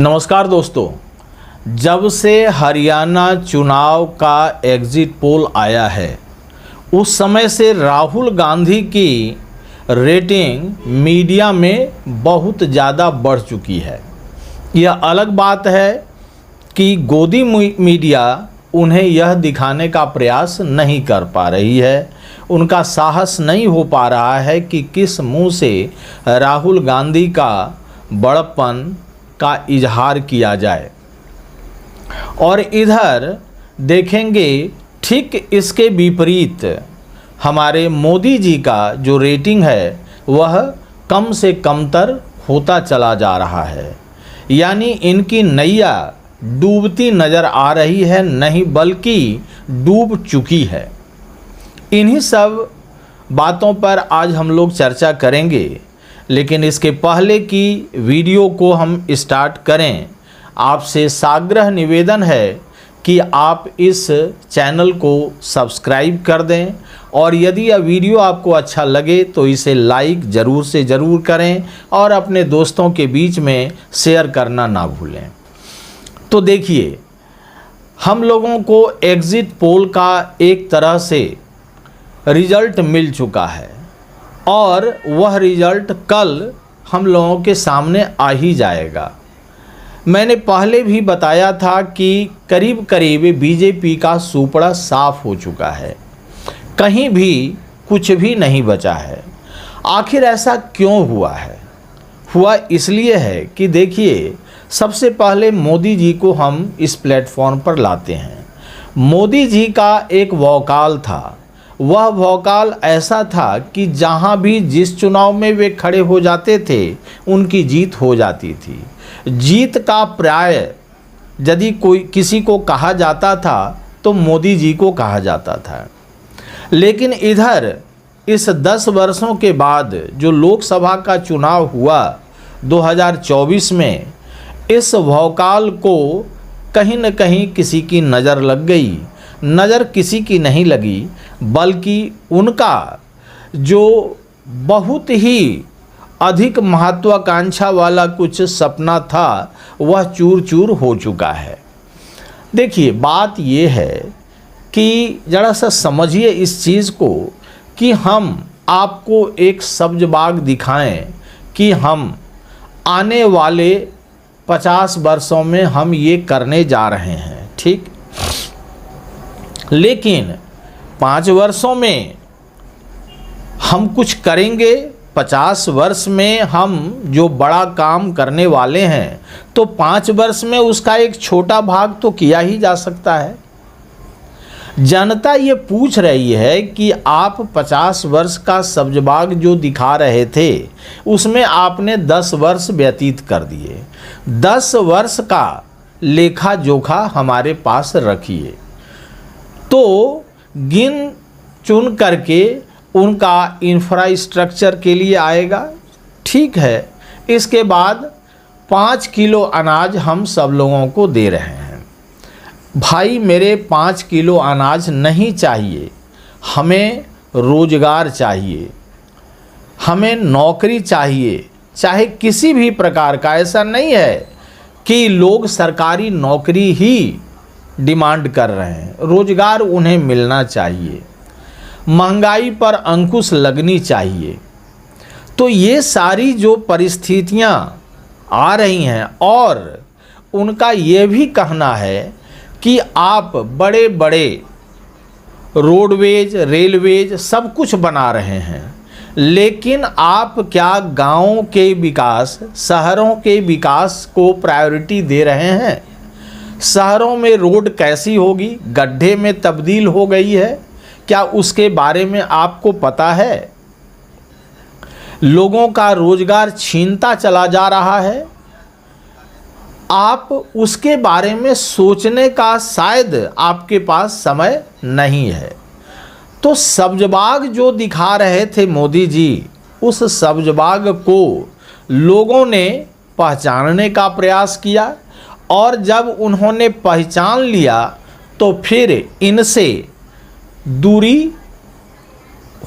नमस्कार दोस्तों, जब से हरियाणा चुनाव का एग्जिट पोल आया है उस समय से राहुल गांधी की रेटिंग मीडिया में बहुत ज़्यादा बढ़ चुकी है। यह अलग बात है कि गोदी मीडिया उन्हें यह दिखाने का प्रयास नहीं कर पा रही है, उनका साहस नहीं हो पा रहा है कि किस मुंह से राहुल गांधी का बड़प्पन का इजहार किया जाए। और इधर देखेंगे ठीक इसके विपरीत हमारे मोदी जी का जो रेटिंग है वह कम से कमतर होता चला जा रहा है, यानी इनकी नैया डूबती नज़र आ रही है, नहीं बल्कि डूब चुकी है। इन्हीं सब बातों पर आज हम लोग चर्चा करेंगे, लेकिन इसके पहले की वीडियो को हम स्टार्ट करें, आपसे साग्रह निवेदन है कि आप इस चैनल को सब्सक्राइब कर दें और यदि यह वीडियो आपको अच्छा लगे तो इसे लाइक ज़रूर से ज़रूर करें और अपने दोस्तों के बीच में शेयर करना ना भूलें। तो देखिए, हम लोगों को एग्जिट पोल का एक तरह से रिज़ल्ट मिल चुका है और वह रिज़ल्ट कल हम लोगों के सामने आ ही जाएगा। मैंने पहले भी बताया था कि करीब करीब बीजेपी का सुपड़ा साफ हो चुका है, कहीं भी कुछ भी नहीं बचा है। आखिर ऐसा क्यों हुआ है? हुआ इसलिए है कि देखिए, सबसे पहले मोदी जी को हम इस प्लेटफॉर्म पर लाते हैं। मोदी जी का एक वोकाल था, वह वोकाल ऐसा था कि जहाँ भी जिस चुनाव में वे खड़े हो जाते थे उनकी जीत हो जाती थी। जीत का प्राय यदि कोई किसी को कहा जाता था तो मोदी जी को कहा जाता था। लेकिन इधर इस 10 वर्षों के बाद जो लोकसभा का चुनाव हुआ 2024 में, इस वोकाल को कहीं न कहीं किसी की नज़र लग गई। नज़र किसी की नहीं लगी, बल्कि उनका जो बहुत ही अधिक महत्वाकांक्षा वाला कुछ सपना था वह चूर चूर हो चुका है। देखिए, बात ये है कि ज़रा सा समझिए इस चीज़ को कि हम आपको एक सब्ज बाग दिखाएं कि हम आने वाले 50 वर्षों में हम ये करने जा रहे हैं, ठीक। लेकिन 5 वर्षों में हम कुछ करेंगे, 50 वर्ष में हम जो बड़ा काम करने वाले हैं तो 5 वर्ष में उसका एक छोटा भाग तो किया ही जा सकता है। जनता ये पूछ रही है कि आप 50 वर्ष का सब्जबाग जो दिखा रहे थे उसमें आपने 10 वर्ष व्यतीत कर दिए। 10 वर्ष का लेखा जोखा हमारे पास रखिए, तो गिन चुन करके उनका इंफ्रास्ट्रक्चर के लिए आएगा, ठीक है। इसके बाद 5 किलो अनाज हम सब लोगों को दे रहे हैं। भाई मेरे 5 किलो अनाज नहीं चाहिए, हमें रोजगार चाहिए, हमें नौकरी चाहिए, चाहे किसी भी प्रकार का। ऐसा नहीं है कि लोग सरकारी नौकरी ही डिमांड कर रहे हैं, रोजगार उन्हें मिलना चाहिए, महंगाई पर अंकुश लगनी चाहिए। तो ये सारी जो परिस्थितियां आ रही हैं और उनका ये भी कहना है कि आप बड़े बड़े रोडवेज, रेलवेज सब कुछ बना रहे हैं, लेकिन आप क्या गांवों के विकास, शहरों के विकास को प्रायोरिटी दे रहे हैं? शहरों में रोड कैसी होगी, गड्ढे में तब्दील हो गई है, क्या उसके बारे में आपको पता है? लोगों का रोजगार छीनता चला जा रहा है, आप उसके बारे में सोचने का शायद आपके पास समय नहीं है। तो सब्जबाग जो दिखा रहे थे मोदी जी, उस सब्जबाग को लोगों ने पहचानने का प्रयास किया और जब उन्होंने पहचान लिया तो फिर इनसे दूरी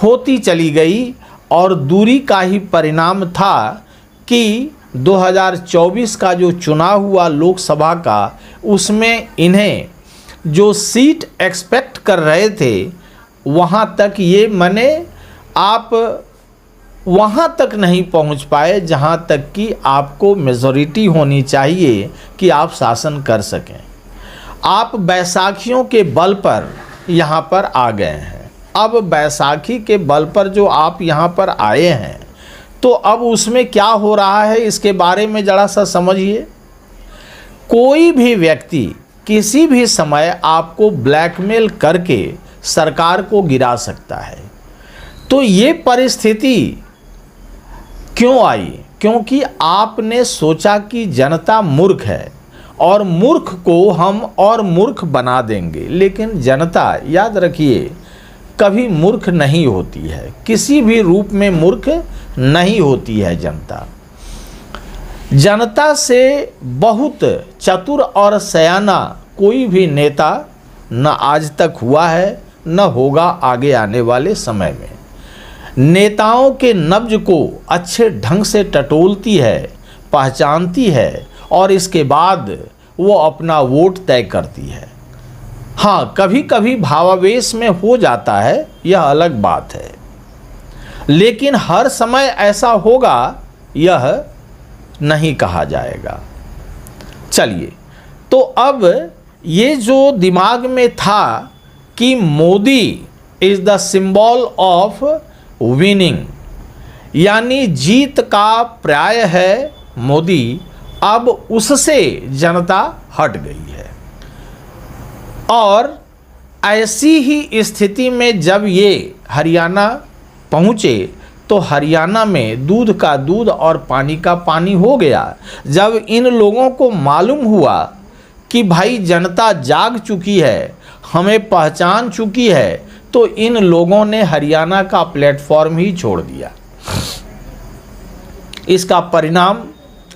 होती चली गई और दूरी का ही परिणाम था कि 2024 का जो चुनाव हुआ लोकसभा का, उसमें इन्हें जो सीट एक्सपेक्ट कर रहे थे वहाँ तक ये माने आप वहाँ तक नहीं पहुँच पाए जहाँ तक कि आपको मेजॉरिटी होनी चाहिए कि आप शासन कर सकें। आप बैसाखियों के बल पर यहाँ पर आ गए हैं। अब बैसाखी के बल पर जो आप यहाँ पर आए हैं, तो अब उसमें क्या हो रहा है इसके बारे में ज़रा सा समझिए। कोई भी व्यक्ति किसी भी समय आपको ब्लैकमेल करके सरकार को गिरा सकता है। तो ये परिस्थिति क्यों आई? क्योंकि आपने सोचा कि जनता मूर्ख है और मूर्ख को हम और मूर्ख बना देंगे। लेकिन जनता, याद रखिए, कभी मूर्ख नहीं होती है, किसी भी रूप में मूर्ख नहीं होती है जनता। जनता से बहुत चतुर और सयाना कोई भी नेता न आज तक हुआ है, न होगा आगे आने वाले समय में। नेताओं के नब्ज को अच्छे ढंग से टटोलती है, पहचानती है और इसके बाद वो अपना वोट तय करती है। हाँ, कभी कभी भावावेश में हो जाता है, यह अलग बात है, लेकिन हर समय ऐसा होगा यह नहीं कहा जाएगा। चलिए, तो अब ये जो दिमाग में था कि Modi is the symbol of winning, यानी जीत का पर्याय है मोदी, अब उससे जनता हट गई है। और ऐसी ही स्थिति में जब ये हरियाणा पहुँचे तो हरियाणा में दूध का दूध और पानी का पानी हो गया। जब इन लोगों को मालूम हुआ कि भाई जनता जाग चुकी है, हमें पहचान चुकी है, तो इन लोगों ने हरियाणा का प्लेटफॉर्म ही छोड़ दिया।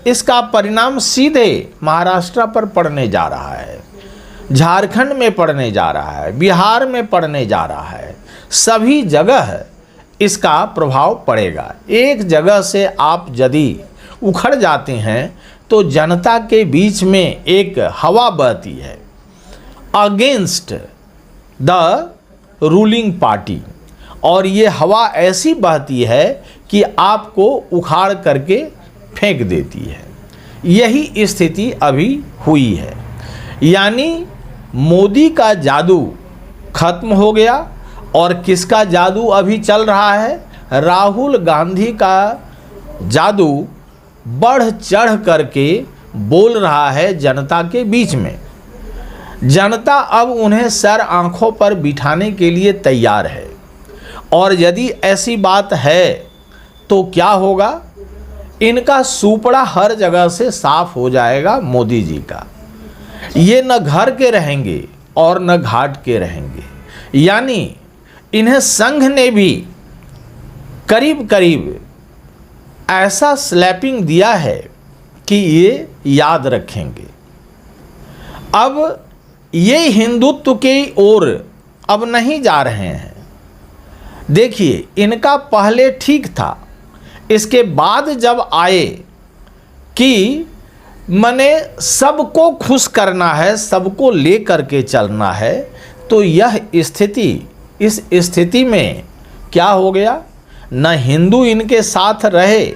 इसका परिणाम सीधे महाराष्ट्र पर पड़ने जा रहा है, झारखंड में पड़ने जा रहा है, बिहार में पड़ने जा रहा है। सभी जगह इसका प्रभाव पड़ेगा। एक जगह से आप यदि उखड़ जाते हैं तो जनता के बीच में एक हवा बहती है अगेंस्ट द रूलिंग पार्टी, और ये हवा ऐसी बहती है कि आपको उखाड़ करके फेंक देती है। यही स्थिति अभी हुई है, यानी मोदी का जादू खत्म हो गया। और किसका जादू अभी चल रहा है? राहुल गांधी का जादू बढ़ चढ़ करके बोल रहा है जनता के बीच में। जनता अब उन्हें सर आंखों पर बिठाने के लिए तैयार है। और यदि ऐसी बात है तो क्या होगा? इनका सुपड़ा हर जगह से साफ हो जाएगा मोदी जी का। ये न घर के रहेंगे और न घाट के रहेंगे, यानी इन्हें संघ ने भी करीब करीब ऐसा स्लैपिंग दिया है कि ये याद रखेंगे। अब ये हिंदुत्व की ओर अब नहीं जा रहे हैं। देखिए, इनका पहले ठीक था, इसके बाद जब आए कि मने सबको खुश करना है, सबको ले करके चलना है, तो यह स्थिति, इस स्थिति में क्या हो गया? न हिंदू इनके साथ रहे,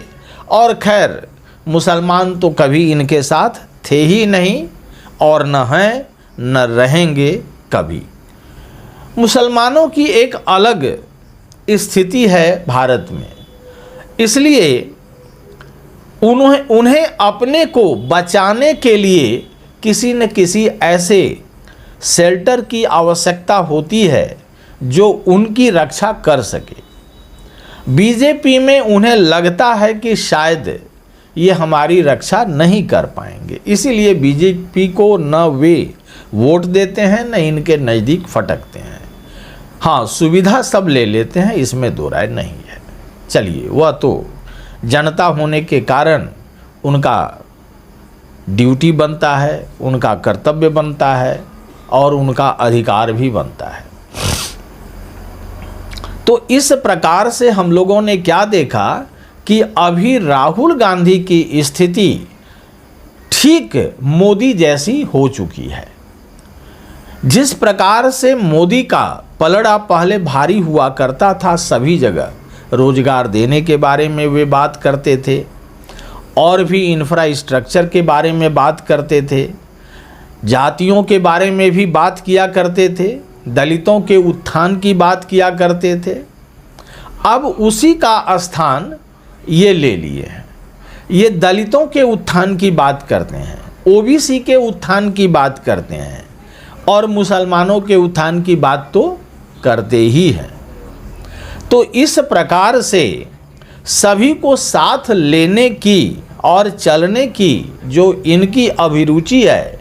और खैर मुसलमान तो कभी इनके साथ थे ही नहीं, और न हैं न रहेंगे कभी। मुसलमानों की एक अलग स्थिति है भारत में, इसलिए उन्हें अपने को बचाने के लिए किसी न किसी ऐसे शेल्टर की आवश्यकता होती है जो उनकी रक्षा कर सके। बीजेपी में उन्हें लगता है कि शायद ये हमारी रक्षा नहीं कर पाएंगे, इसीलिए बीजेपी को न वे वोट देते हैं न इनके नज़दीक फटकते हैं। हाँ, सुविधा सब ले लेते हैं, इसमें दो राय नहीं है। चलिए, वह तो जनता होने के कारण उनका ड्यूटी बनता है, उनका कर्तव्य बनता है और उनका अधिकार भी बनता है। तो इस प्रकार से हम लोगों ने क्या देखा कि अभी राहुल गांधी की स्थिति ठीक मोदी जैसी हो चुकी है। जिस प्रकार से मोदी का पलड़ा पहले भारी हुआ करता था, सभी जगह रोजगार देने के बारे में वे बात करते थे और भी इंफ्रास्ट्रक्चर के बारे में बात करते थे, जातियों के बारे में भी बात किया करते थे, दलितों के उत्थान की बात किया करते थे। अब उसी का स्थान ये ले लिए हैं। ये दलितों के उत्थान की बात करते हैं, ओबीसी के उत्थान की बात करते हैं और मुसलमानों के उत्थान की बात तो करते ही हैं। तो इस प्रकार से सभी को साथ लेने की और चलने की जो इनकी अभिरुचि है,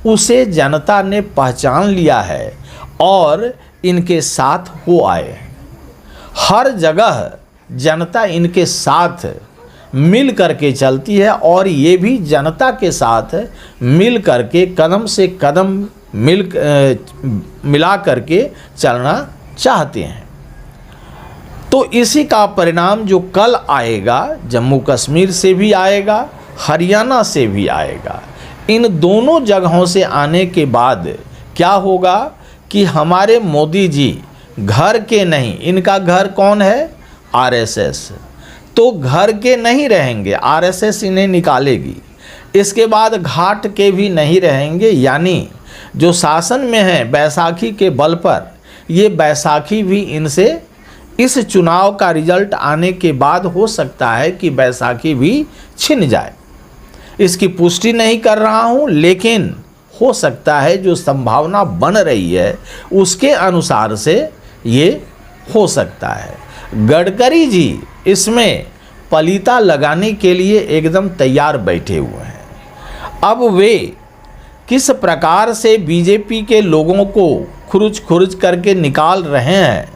उसे जनता ने पहचान लिया है और इनके साथ हो आए हैं। हर जगह जनता इनके साथ मिल करके चलती है और ये भी जनता के साथ मिल करके कदम से कदम मिला करके चलना चाहते हैं। तो इसी का परिणाम जो कल आएगा, जम्मू कश्मीर से भी आएगा, हरियाणा से भी आएगा। इन दोनों जगहों से आने के बाद क्या होगा कि हमारे मोदी जी घर के नहीं, इनका घर कौन है? आरएसएस। तो घर के नहीं रहेंगे, आरएसएस इन्हें निकालेगी। इसके बाद घाट के भी नहीं रहेंगे, यानी जो शासन में है बैसाखी के बल पर, ये बैसाखी भी इनसे इस चुनाव का रिजल्ट आने के बाद हो सकता है कि बैसाखी भी छिन जाए। इसकी पुष्टि नहीं कर रहा हूँ, लेकिन हो सकता है, जो संभावना बन रही है उसके अनुसार से ये हो सकता है। गडकरी जी इसमें पलीता लगाने के लिए एकदम तैयार बैठे हुए हैं। अब वे किस प्रकार से बीजेपी के लोगों को खुरुच करके निकाल रहे हैं,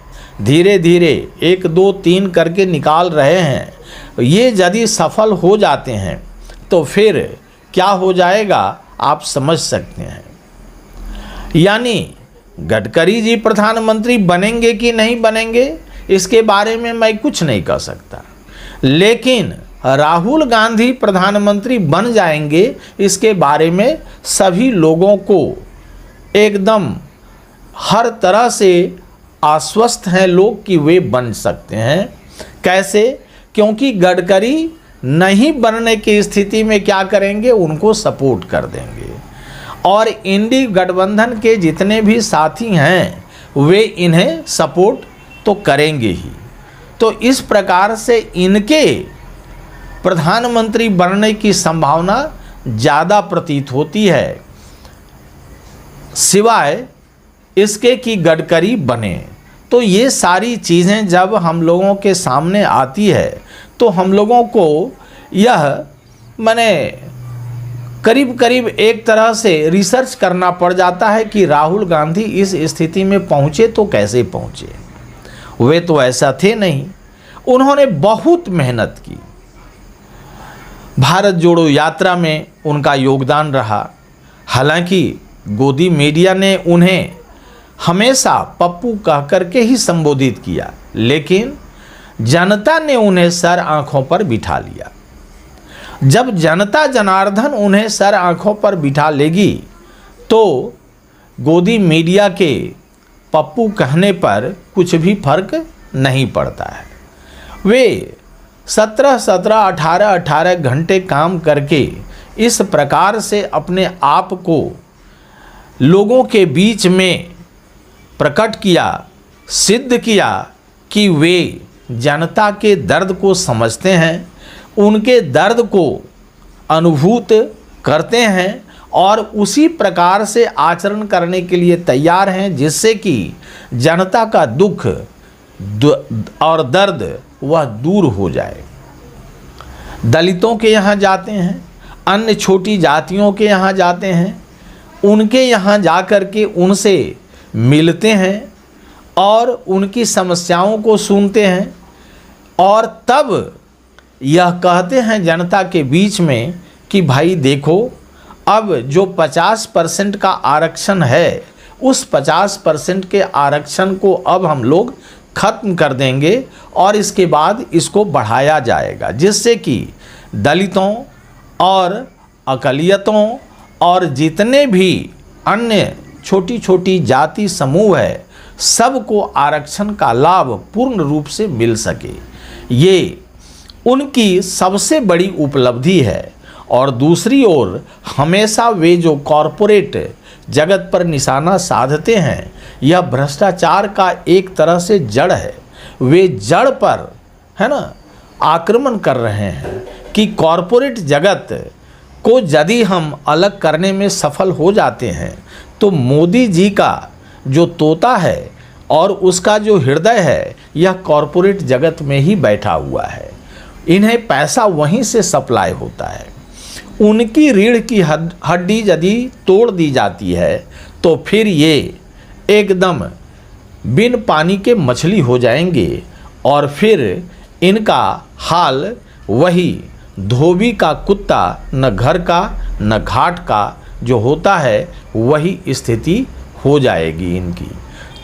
धीरे धीरे 1 2 3 करके निकाल रहे हैं, ये यदि सफल हो जाते हैं तो फिर क्या हो जाएगा आप समझ सकते हैं। यानी गडकरी जी प्रधानमंत्री बनेंगे कि नहीं बनेंगे, इसके बारे में मैं कुछ नहीं कह सकता, लेकिन राहुल गांधी प्रधानमंत्री बन जाएंगे, इसके बारे में सभी लोगों को एकदम हर तरह से आश्वस्त हैं लोग कि वे बन सकते हैं। कैसे? क्योंकि गडकरी नहीं बनने की स्थिति में क्या करेंगे, उनको सपोर्ट कर देंगे और इंडी गठबंधन के जितने भी साथी हैं वे इन्हें सपोर्ट तो करेंगे ही। तो इस प्रकार से इनके प्रधानमंत्री बनने की संभावना ज़्यादा प्रतीत होती है, सिवाय इसके कि गडकरी बने। तो ये सारी चीज़ें जब हम लोगों के सामने आती है तो हम लोगों को यह माने करीब करीब एक तरह से रिसर्च करना पड़ जाता है कि राहुल गांधी इस स्थिति में पहुँचे तो कैसे पहुँचे। वे तो ऐसा थे नहीं, उन्होंने बहुत मेहनत की। भारत जोड़ो यात्रा में उनका योगदान रहा। हालांकि गोदी मीडिया ने उन्हें हमेशा पप्पू कह करके ही संबोधित किया, लेकिन जनता ने उन्हें सर आंखों पर बिठा लिया। जब जनता जनार्दन उन्हें सर आंखों पर बिठा लेगी तो गोदी मीडिया के पप्पू कहने पर कुछ भी फर्क नहीं पड़ता है। वे 17-18 घंटे काम करके इस प्रकार से अपने आप को लोगों के बीच में प्रकट किया, सिद्ध किया कि वे जनता के दर्द को समझते हैं, उनके दर्द को अनुभूत करते हैं और उसी प्रकार से आचरण करने के लिए तैयार हैं, जिससे कि जनता का दुख और दर्द वह दूर हो जाए। दलितों के यहाँ जाते हैं, अन्य छोटी जातियों के यहाँ जाते हैं, उनके यहाँ जा कर के उनसे मिलते हैं और उनकी समस्याओं को सुनते हैं और तब यह कहते हैं जनता के बीच में कि भाई देखो, अब जो 50% का आरक्षण है, उस 50% के आरक्षण को अब हम लोग खत्म कर देंगे और इसके बाद इसको बढ़ाया जाएगा, जिससे कि दलितों और अक़लियतों और जितने भी अन्य छोटी छोटी जाति समूह है सबको आरक्षण का लाभ पूर्ण रूप से मिल सके। ये उनकी सबसे बड़ी उपलब्धि है। और दूसरी ओर हमेशा वे जो कॉरपोरेट जगत पर निशाना साधते हैं, यह भ्रष्टाचार का एक तरह से जड़ है। वे जड़ पर है ना आक्रमण कर रहे हैं कि कॉरपोरेट जगत को यदि हम अलग करने में सफल हो जाते हैं तो मोदी जी का जो तोता है और उसका जो हृदय है यह कॉरपोरेट जगत में ही बैठा हुआ है। इन्हें पैसा वहीं से सप्लाई होता है। उनकी रीढ़ की हड्डी यदि तोड़ दी जाती है तो फिर ये एकदम बिन पानी के मछली हो जाएंगे और फिर इनका हाल वही धोबी का कुत्ता, न घर का न घाट का जो होता है वही स्थिति हो जाएगी इनकी।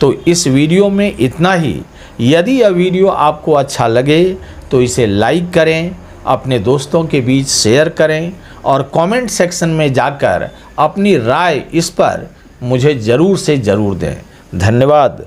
तो इस वीडियो में इतना ही। यदि यह वीडियो आपको अच्छा लगे तो इसे लाइक करें, अपने दोस्तों के बीच शेयर करें और कमेंट सेक्शन में जाकर अपनी राय इस पर मुझे ज़रूर से ज़रूर दें। धन्यवाद।